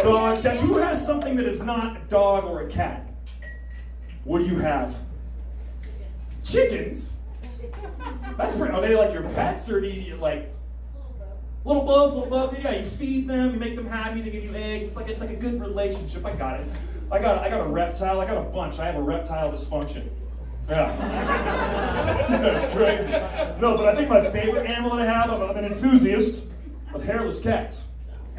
Dogs, cats. Who has something that is not a dog or a cat? What do you have? Chickens? That's pretty. Are they like your pets, or do you like little both? Yeah, you feed them, you make them happy, they give you eggs. It's like a good relationship. I got it. I got a reptile. I got a bunch. I have a reptile dysfunction. Yeah. That's crazy. No, but I think my favorite animal that I have, I'm an enthusiast of hairless cats.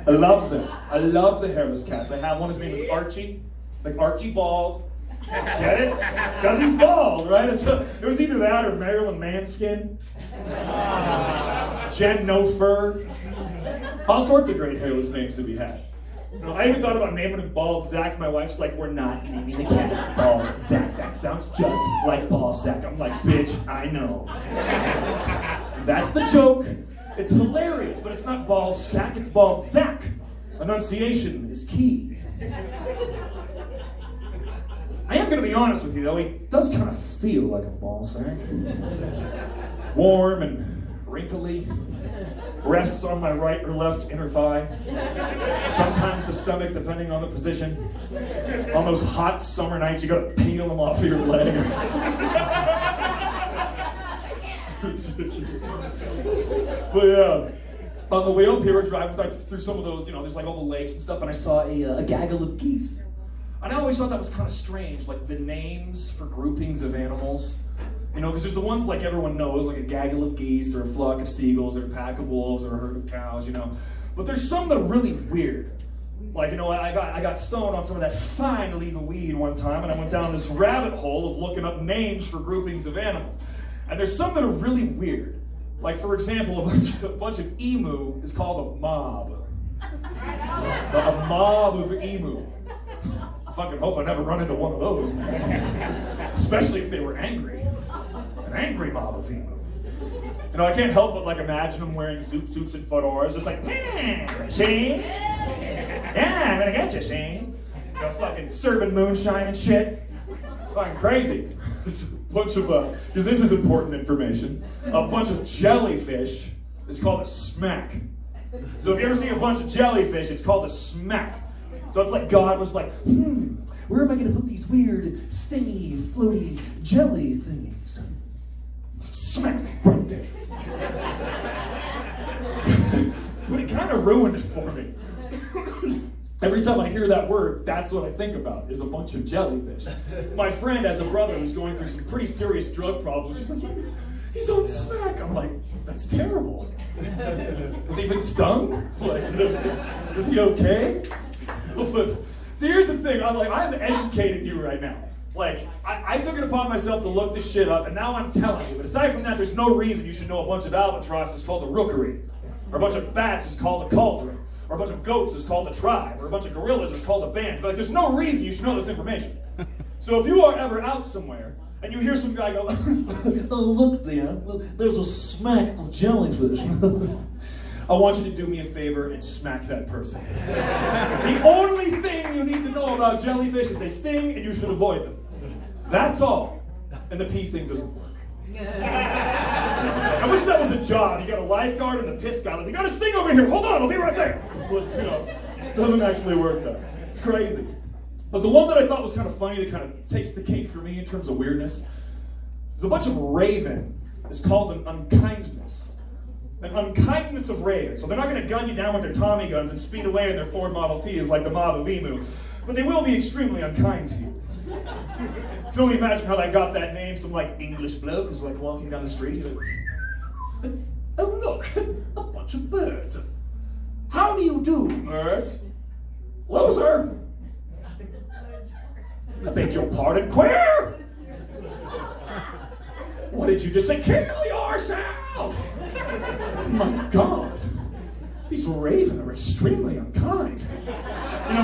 I love them. I love the hairless cats. I have one, his name is Archie. Like Archie Bald. Get it? Because he's bald, right? It was either that or Marilyn Manskin. Jen No Fur. All sorts of great hairless names that we had. You know, I even thought about naming him Bald Zach. My wife's like, we're not naming the cat Bald Zach. That sounds just like Ball Sack. I'm like, bitch, I know. That's the joke. It's hilarious, but it's not Ball Sack, it's Bald Zach. Enunciation is key. I am going to be honest with you, though. He does kind of feel like a ball sack. Warm and wrinkly. Rests on my right or left inner thigh. Sometimes the stomach, depending on the position. On those hot summer nights, you gotta peel them off of your leg. But yeah, on the way up here, we're driving through some of those, there's like all the lakes and stuff, and I saw a gaggle of geese. And I always thought that was kind of strange, like the names for groupings of animals. Because there's the ones like everyone knows, like a gaggle of geese, or a flock of seagulls, or a pack of wolves, or a herd of cows, But there's some that are really weird. Like, I got stoned on some of that fine illegal weed one time, and I went down this rabbit hole of looking up names for groupings of animals. And there's some that are really weird. Like, for example, a bunch of emu is called a mob. A mob of emu. I fucking hope I never run into one of those, man. Especially if they were angry. An angry mob of emu. I can't help but like imagine them wearing suits and fedoras, just like, see? Yeah, I'm gonna get you, see? Fucking serving moonshine and shit. Fucking crazy. It's a bunch of, because this is important information, a bunch of jellyfish is called a smack. So if you ever see a bunch of jellyfish, it's called a smack. So it's like God was like, where am I going to put these weird, stingy, floaty jelly thingies? Smack, right there. But it kind of ruined it for me. Every time I hear that word, that's what I think about, is a bunch of jellyfish. My friend has a brother who's going through some pretty serious drug problems. She's like, he's on smack. I'm like, that's terrible. Has he been stung? Like, is he okay? But, see, here's the thing. I'm educating you right now. Like, I took it upon myself to look this shit up, and now I'm telling you. But aside from that, there's no reason you should know a bunch of albatrosses called a rookery, or a bunch of bats is called a cauldron, or a bunch of goats is called a tribe, or a bunch of gorillas is called a band. Like, there's no reason you should know this information. So if you are ever out somewhere, and you hear some guy go, oh, look there, there's a smack of jellyfish. I want you to do me a favor and smack that person. The only thing you need to know about jellyfish is they sting and you should avoid them. That's all. And the pee thing doesn't work. I wish that was a job. You got a lifeguard and a piss guy. Like, you got a sting over here. Hold on, I'll be right there. But, it doesn't actually work though. It's crazy. But the one that I thought was kind of funny, that kind of takes the cake for me in terms of weirdness, is a bunch of raven. It's called an unkindness. An unkindness of raven. So they're not going to gun you down with their Tommy guns and speed away in their Ford Model Ts like the mob of emu, but they will be extremely unkind to you. You can only imagine how they got that name. Some English bloke who's walking down the street. He's like, oh look, a bunch of birds. How do you do, birds? Hello, sir. I beg your pardon, queer? What did you just say? Kill yourself! My God, these raven are extremely unkind.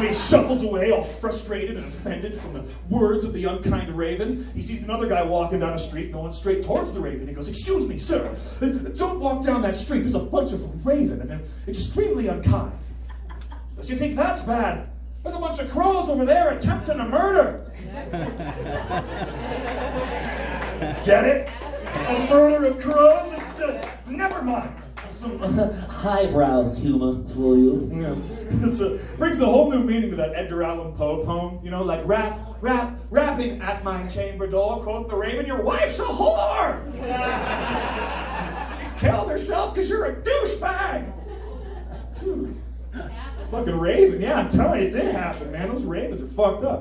He shuffles away all frustrated and offended from the words of the unkind raven. He sees another guy walking down the street going straight towards the raven. He goes, excuse me, sir, don't walk down that street. There's a bunch of raven and they're extremely unkind. Does you think that's bad? There's a bunch of crows over there attempting a murder. Get it? A murder of crows? Never mind. some highbrow humor for you. Yeah. Brings a whole new meaning to that Edgar Allan Poe poem. You know, like rapping at my chamber door, quoth the raven, your wife's a whore! She killed herself because you're a douchebag! Dude, fucking raven, yeah, I'm telling you, it did happen, man. Those ravens are fucked up, dude.